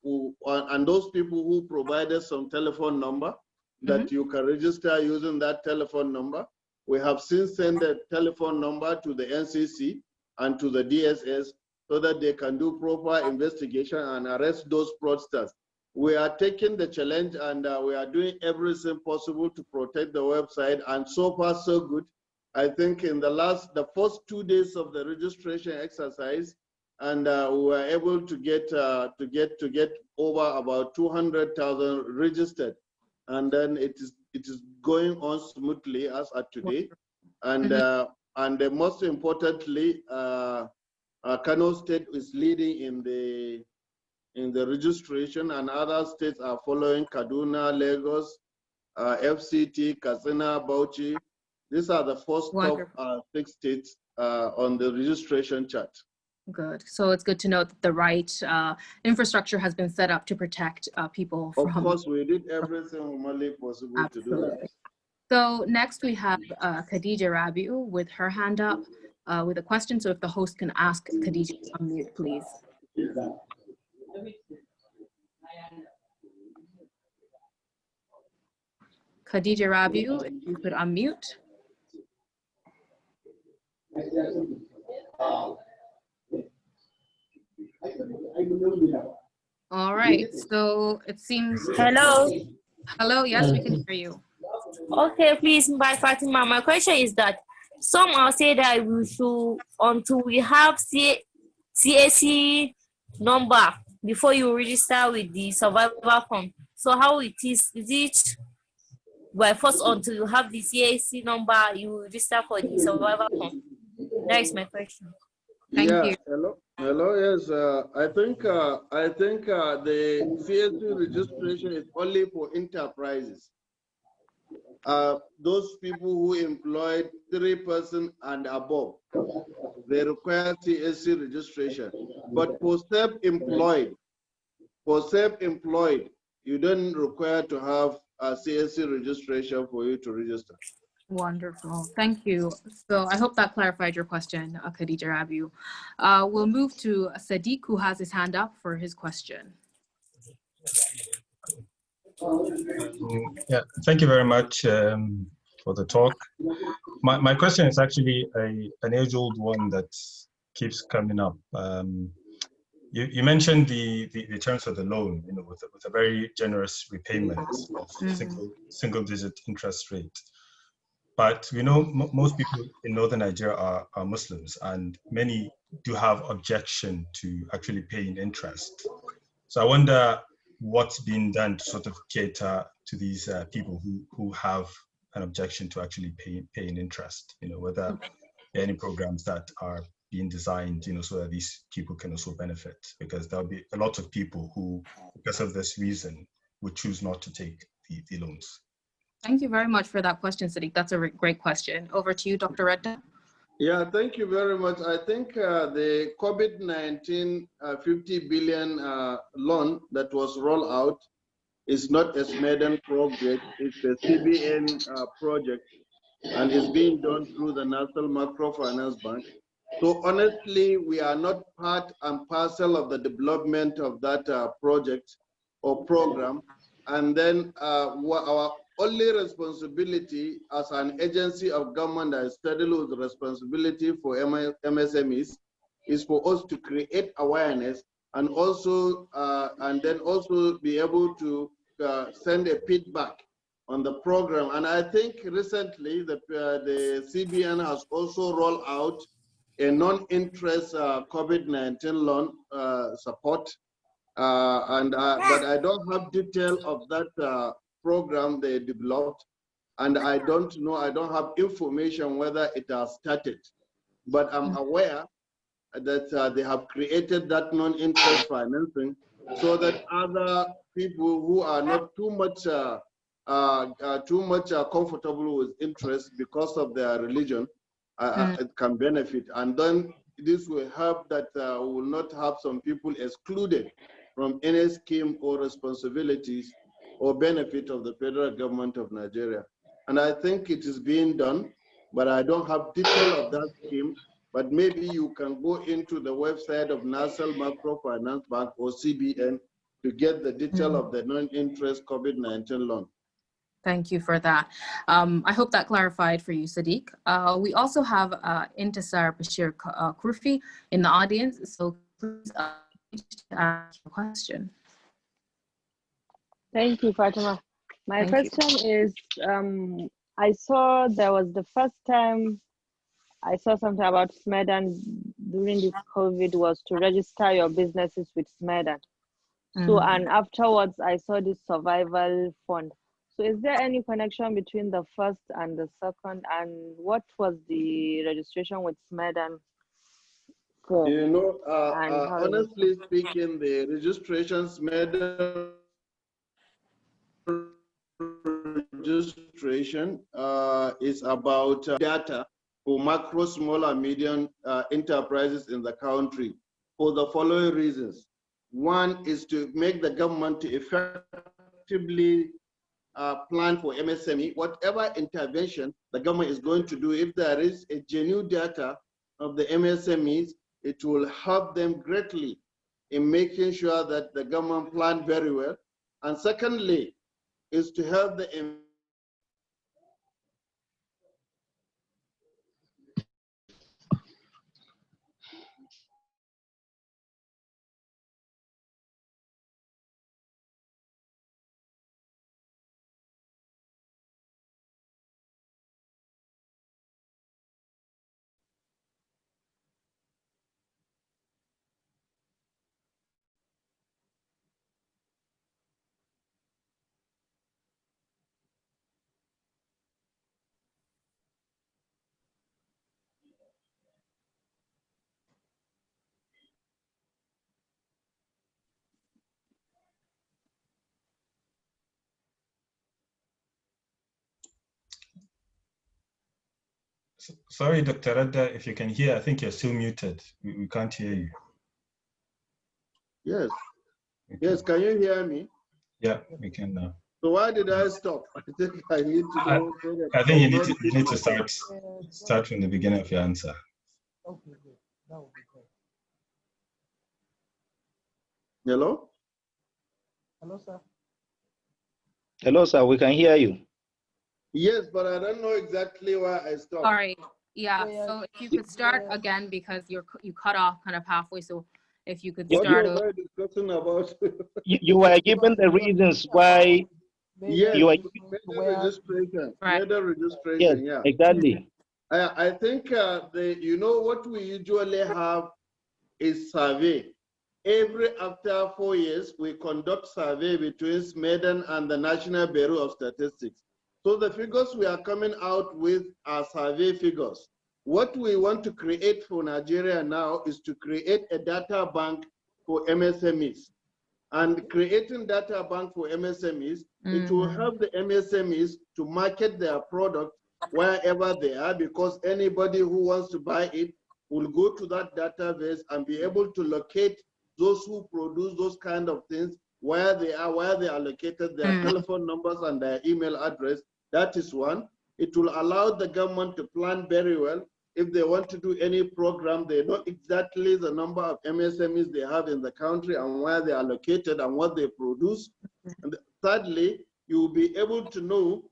and those people who provided some telephone number that you can register using that telephone number, we have since sent the telephone number to the NCC and to the DSS so that they can do proper investigation and arrest those fraudsters. We are taking the challenge and we are doing everything possible to protect the website, and so far so good. I think in the first 2 days of the registration exercise, and we were able to get over about 200,000 registered, and then it is going on smoothly as at today, and most importantly, Kano State is leading in the registration, and other states are following: Kaduna, Lagos, FCT, Katsina, Bauchi. These are the first top 6 states on the registration chart. Good. So it's good to know that the right infrastructure has been set up to protect people from... Of course, we did everything humanly possible to do that. So next we have Khadijah Rabiu with her hand up with a question. So if the host can ask Khadijah to unmute, please. Khadijah Rabiu, if you could unmute. All right, so it seems... Hello. Hello, yes, we can hear you. Okay, please, by Fatima, my question is that some are say that we should, until we have CAC number, before you register with the survival fund. So how it is it by force until you have the CAC number, you register for the survival fund? That is my question. Thank Yeah, you. hello, yes, I think the CSC registration is only for enterprises. Those people who employed 3 persons and above, they require CSC registration. But for self-employed, you don't require to have a CSC registration for you to register. Wonderful. Thank you. So I hope that clarified your question, Khadijah Rabiu. We'll move to Sadiq, who has his hand up for his question. Yeah, thank you very much for the talk. My question is actually an age-old one that keeps coming up. You mentioned the terms of the loan, with a very generous repayment of single-digit interest rate. But we know most people in northern Nigeria are Muslims, and many do have objection to actually paying interest. So I wonder what's being done to sort of cater to these people who have an objection to actually paying interest. Whether there are any programs that are being designed, so that these people can also benefit, because there'll be a lot of people who, because of this reason, would choose not to take the loans. Thank you very much for that question, Sadiq. That's a great question. Over to you, Dr. Radda. Yeah, thank you very much. I think the COVID-19 50 billion loan that was rolled out is not a SMEDAN project, it's a CBN project, and it's being done through the National Microfinance Bank. So honestly, we are not part and parcel of the development of that project or program. And then our only responsibility as an agency of government that is saddled with the responsibility for MSMEs is for us to create awareness and also and then also be able to send a feedback on the program. And I think recently the CBN has also rolled out a non-interest COVID-19 loan support. But I don't have detail of that program they developed, and I don't know, I don't have information whether it has started. But I'm aware that they have created that non-interest financing so that other people who are not too much comfortable with interest because of their religion it can benefit. And then this will help that we will not have some people excluded from any scheme or responsibilities or benefit of the federal government of Nigeria. And I think it is being done, but I don't have detail of that scheme. But maybe you can go into the website of National Microfinance Bank or CBN to get the detail of the non-interest COVID-19 loan. Thank you for that. I hope that clarified for you, Sadiq. We also have Intisar Bashir Kurfi in the audience, so please ask your question. Thank you, Fatima. My question is, I saw there was the first time I saw something about SMEDAN during this COVID was to register your businesses with SMEDAN. So, and afterwards I saw this survival fund. So is there any connection between the first and the second, and what was the registration with SMEDAN for? You know, honestly speaking, the registration SMEDAN registration is about data for macro, small, and medium enterprises in the country for the following reasons. One is to make the government to effectively plan for MSME. Whatever intervention the government is going to do, if there is a genuine data of the MSMEs, it will help them greatly in making sure that the government plan very well. And secondly, is to help the Sorry, Dr. Radda, if you can hear, I think you're still muted. We can't hear you. Yes. Okay. Yes, can you hear me? Yeah, we can now. So why did I stop? I think I need to go. I think you need to start from the beginning of your answer. Okay, good. That would be great. Hello? Hello, sir. Hello, sir. We can hear you. Yes, but I don't know exactly why I stopped. All right. Yeah. So if you could start again, because you cut off kind of halfway. So if you could start. What were you discussing about? You were given the reasons why. Yes, you are registration. Right. Registration. Yes, Yeah. exactly. I think you know what we usually have is survey. After 4 years, we conduct survey between SMEDAN and the National Bureau of Statistics. So the figures we are coming out with are survey figures. What we want to create for Nigeria now is to create a data bank for MSMEs. And creating data bank for MSMEs, it will help the MSMEs to market their product wherever they are, because anybody who wants to buy it will go to that database and be able to locate those who produce those kind of things, where they are located, their telephone numbers and their email address. That is one. It will allow the government to plan very well. If they want to do any program, they know exactly the number of MSMEs they have in the country and where they are located and what they produce. And thirdly, you will be able to know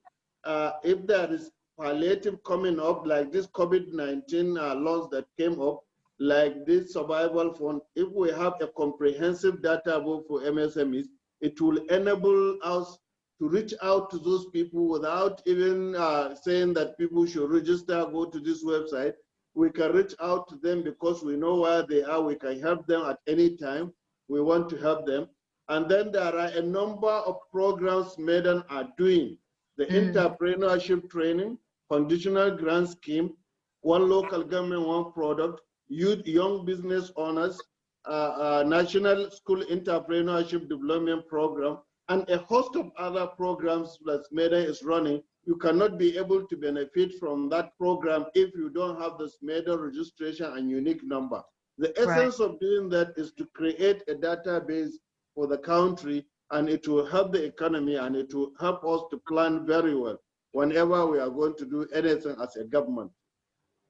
if there is palliative coming up, like this COVID-19 laws that came up, like this survival fund. If we have a comprehensive data book for MSMEs, it will enable us to reach out to those people without even saying that people should register, go to this website. We can reach out to them because we know where they are. We can help them at any time. We want to help them. And then there are a number of programs SMEDAN are doing. The entrepreneurship training, conditional grant scheme, one local government, one product, youth, young business owners, national school entrepreneurship development program, and a host of other programs that SMEDAN is running. You cannot be able to benefit from that program if you don't have the SMEDAN registration and unique number. The essence of doing that is to create a database for the country, and it will help the economy, and it will help us to plan very well whenever we are going to do anything as a government.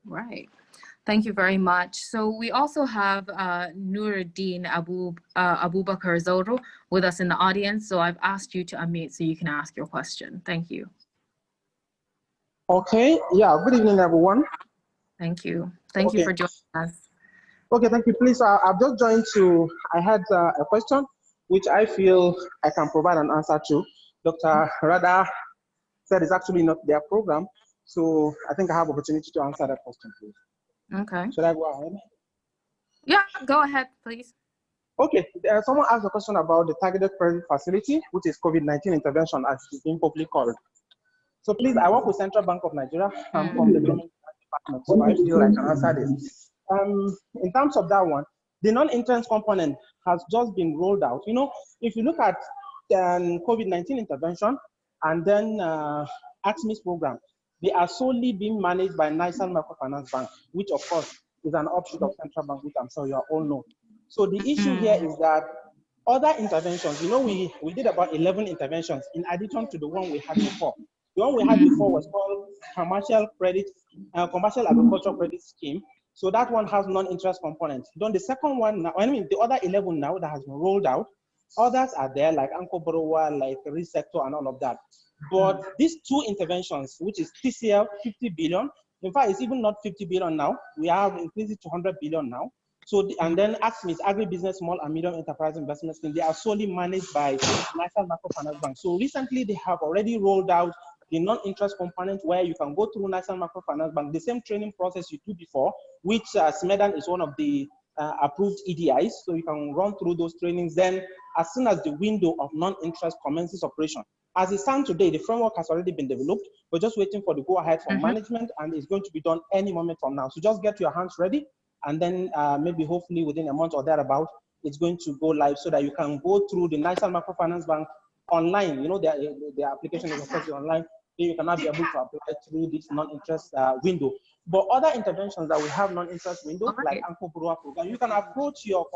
Right. Thank you very much. So we also have Nuruddin Abubakar Zoro with us in the audience. So I've asked you to unmute so you can ask your question. Thank you. Okay. Yeah. Good evening, everyone. Thank you. Thank you for joining us. Okay. Thank you. Please, I've just joined I had a question which I feel I can provide an answer to. Dr. Radda said it's actually not their program. So I think I have opportunity to answer that question, please. Okay. Should I go ahead? Yeah, go ahead, please. Okay. Someone asked a question about the targeted credit facility, which is COVID-19 intervention, as it's being publicly called. So please, I work with Central Bank of Nigeria. I'm from the department, so I feel I can answer this. In terms of that one, the non-interest component has just been rolled out. You know, if you look at COVID-19 intervention and then ASME's program, they are solely being managed by Nigerian Microfinance Bank, which of course is an offshoot of Central Bank, which I'm sure you all know. So the issue here is that other interventions, you know, we did about 11 interventions in addition to the one we had before. The one we had before was called commercial agricultural credit scheme. So that one has non-interest components. Then the second one, now, I mean, the other 11 now that has been rolled out, others are there like Anko Borrower, like Risk Sector and all of that. But these two interventions, which is TCL 50 billion, in fact, it's even not 50 billion now. We have increased it to 100 billion now. So, and then ASME's Agribusiness Small and Medium Enterprise Investment Scheme, they are solely managed by National Microfinance Bank. So recently they have already rolled out the non-interest component where you can go through National Microfinance Bank, the same training process you do before, which SMEDAN is one of the approved EDIs. So you can run through those trainings. Then as soon as the window of non-interest commences operation, as it stands today, the framework has already been developed. We're just waiting for the go-ahead from management, and it's going to be done any moment from now. So just get your hands ready, and then maybe hopefully within a month or thereabout, it's going to go live so that you can go through the National Microfinance Bank online. You know, their application is of course online. Then you cannot be able to apply through this non-interest window. But other interventions that we have non-interest window, like Anko Burua program, you can approach your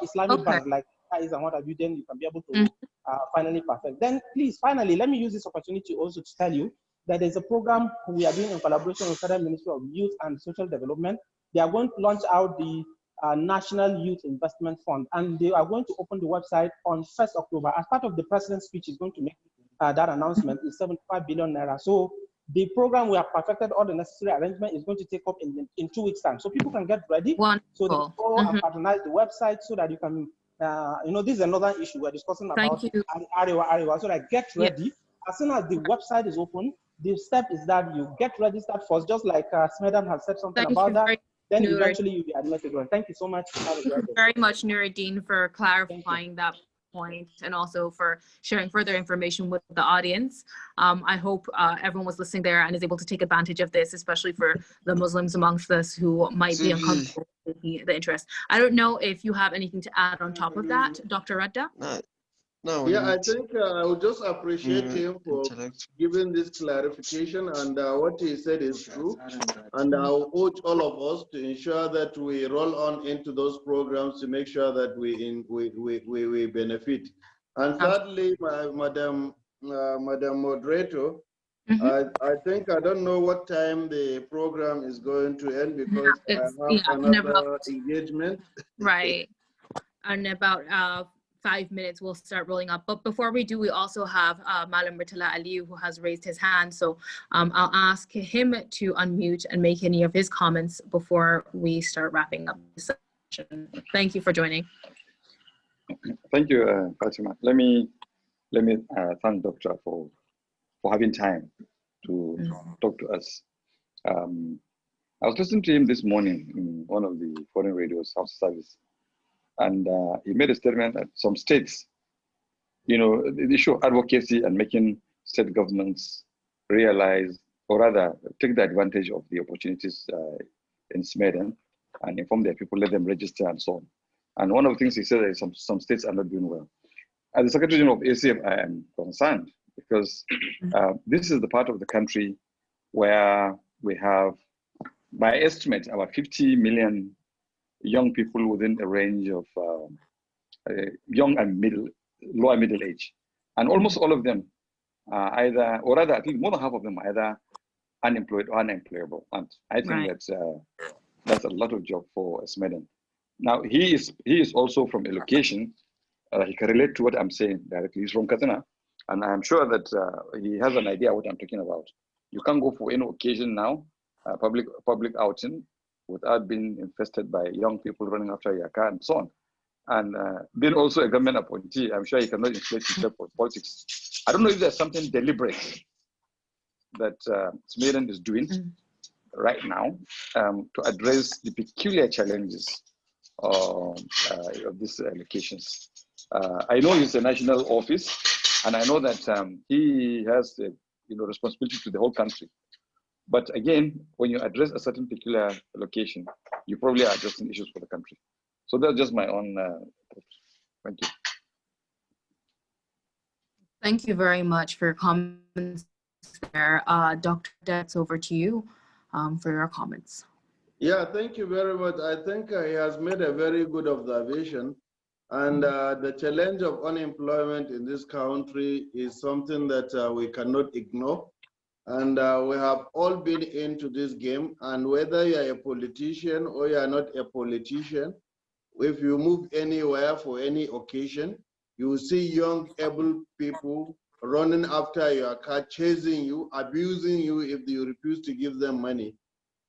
Islamic bank, like Is and what have you, then you can be able to finally perfect. Then please, finally, let me use this opportunity also to tell you that there's a program we are doing in collaboration with Federal Ministry of Youth and Social Development. They are going to launch out the National Youth Investment Fund, and they are going to open the website on 1st October. As part of the president's speech, is going to make that announcement is 75 billion naira. So the program we have perfected all the necessary arrangement is going to take up in 2 weeks time. So people can get ready. Wonderful. So they go and patronize the website so that you can, you know, this is another issue we're discussing about Arewa. So like get ready. As soon as the website is open, the step is that you get registered first, just like SMEDAN has said something about that. Then eventually you'll be admitted. Thank you so much. Thank you very much, Nuruddin, for clarifying that point and also for sharing further information with the audience. I hope everyone was listening there and is able to take advantage of this, especially for the Muslims amongst us who might be uncomfortable with the interest. I don't know if you have anything to add on top of that, Dr. Radda? No, yeah, I think I would just appreciate him for giving this clarification, and what he said is true. And I urge all of us to ensure that we roll on into those programs to make sure that we benefit. And thirdly, Madam Moderator, I think I don't know what time the program is going to end because I have another engagement. Right. And about 5 minutes we'll start rolling up, but before we do, we also have Malam Murtala Aliyu, who has raised his hand, so I'll ask him to unmute and make any of his comments before we start wrapping up the session. Thank you for joining. Thank you, Fatima. Let me thank Doctor for having time to talk to us. I was listening to him this morning in one of the foreign radios, House Service. And he made a statement that some states, you know, the issue of advocacy and making state governments realize, or rather take the advantage of the opportunities in SMEDAN and inform their people, let them register and so on. And one of the things he said is some states are not doing well. As the Secretary General of ACF, I am concerned because this is the part of the country where we have, by estimate, about 50 million young people within a range of young and lower middle age. And almost all of them are either, or rather, I think more than half of them are either unemployed or unemployable. And I think that's a lot of job for SMEDAN. Now, he is also from a location, he can relate to what I'm saying directly. He's from Katsina, and I'm sure that he has an idea what I'm talking about. You can't go for any occasion now, public outing, without being infested by young people running after your car and so on. And being also a government appointee, I'm sure he cannot inflate himself for politics. I don't know if there's something deliberate that SMEDAN is doing right now to address the peculiar challenges of these locations. I know he's a national office, and I know that he has the responsibility to the whole country. But again, when you address a certain peculiar location, you probably are addressing issues for the country. So that's just my own thoughts. Thank you. Thank you very much for your comments there. Dr. Detz, over to you for your comments. Yeah, thank you very much. I think he has made a very good observation. And the challenge of unemployment in this country is something that we cannot ignore. And we have all been into this game, and whether you're a politician or you're not a politician, if you move anywhere for any occasion, you will see young, able people running after your car, chasing you, abusing you if you refuse to give them money.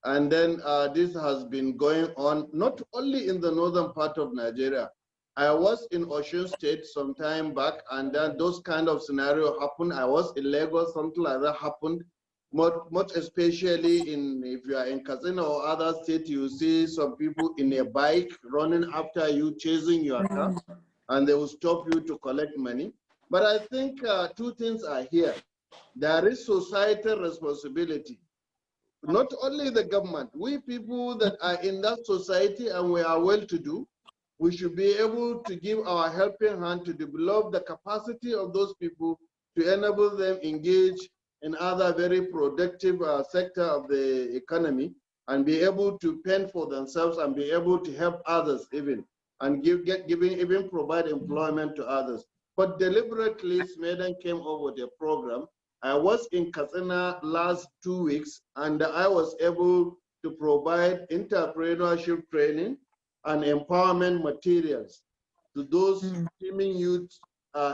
And then this has been going on not only in the northern part of Nigeria. I was in Osun State some time back, and then those kind of scenario happened. I was in Lagos, something like that happened. Much especially if you are in Katsina or other state, you see some people in a bike running after you, chasing your car, and they will stop you to collect money. But I think two things are here. There is societal responsibility. Not only the government, we people that are in that society and we are well-to-do, we should be able to give our helping hand to develop the capacity of those people to enable them engage in other very productive sector of the economy and be able to fend for themselves and be able to help others even, and even provide employment to others. But deliberately, SMEDAN came up with a program. I was in Katsina last 2 weeks, and I was able to provide entrepreneurship training and empowerment materials to those teeming youths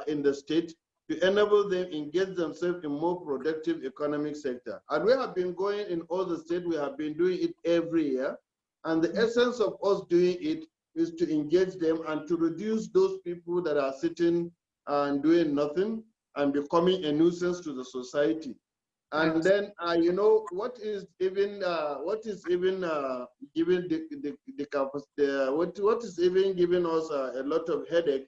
in the state to enable them engage themselves in more productive economic sector. And we have been going in all the states, we have been doing it every year. And the essence of us doing it is to engage them and to reduce those people that are sitting and doing nothing and becoming a nuisance to the society. And then, you know, what is even giving what is even giving us a lot of headache?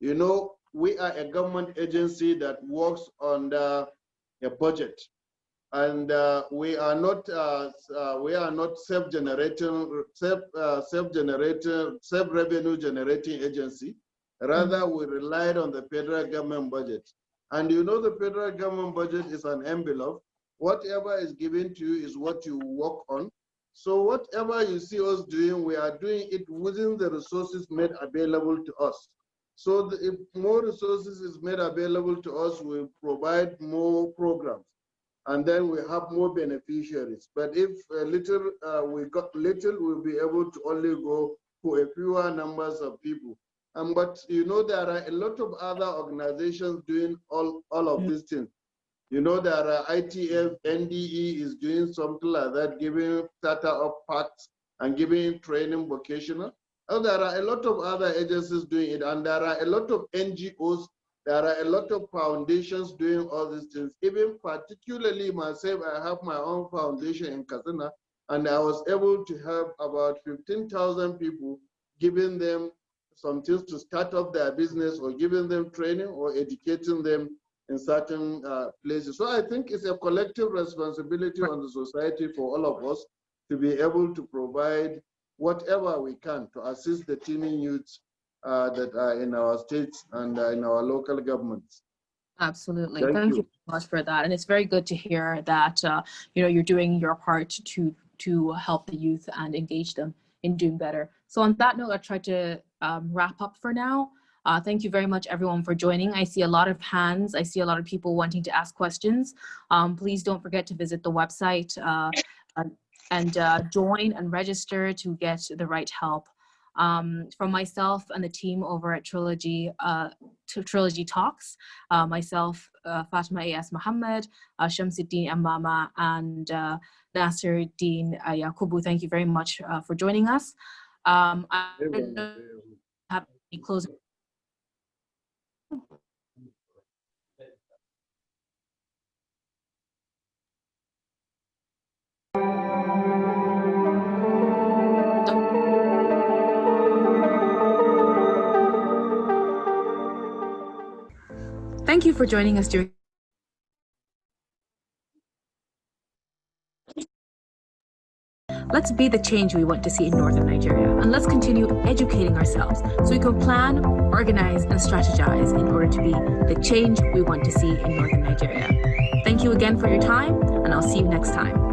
You know, we are a government agency that works under a budget, and we are not self-revenue generating agency. Rather, we relied on the federal government budget. And you know, the federal government budget is an envelope. Whatever is given to you is what you work on. So whatever you see us doing, we are doing it within the resources made available to us. So if more resources is made available to us, we provide more programs, and then we have more beneficiaries. But if we got little, we'll be able to only go for a fewer numbers of people. But you know, there are a lot of other organizations doing all of these things. You know, there are ITF, NDE is doing something like that, giving startup packs and giving training vocational. And there are a lot of other agencies doing it, and there are a lot of NGOs, there are a lot of foundations doing all these things. Even particularly myself, I have my own foundation in Katsina, and I was able to help about 15,000 people, giving them some things to start up their business, or giving them training, or educating them in certain places. So I think it's a collective responsibility on the society for all of us to be able to provide whatever we can to assist the teeming youths that are in our states and in our local governments. Absolutely. Thank you so much for that. And it's very good to hear that you know, you're doing your part to help the youth and engage them in doing better. So on that note, I'll try to wrap up for now. Thank you very much, everyone, for joining. I see a lot of hands. I see a lot of people wanting to ask questions. Please don't forget to visit the website and join and register to get the right help. From myself and the team over at 3Logy Talks, myself, Fatima Muhammad, Shamsuddin Amama, and Nasruddin Yakubu, thank you very much for joining us. I don't know if you have any closing. Thank you for joining us during Let's be the change we want to see in Northern Nigeria, and let's continue educating ourselves so we can plan, organize, and strategize in order to be the change we want to see in Northern Nigeria. Thank you again for your time, and I'll see you next time.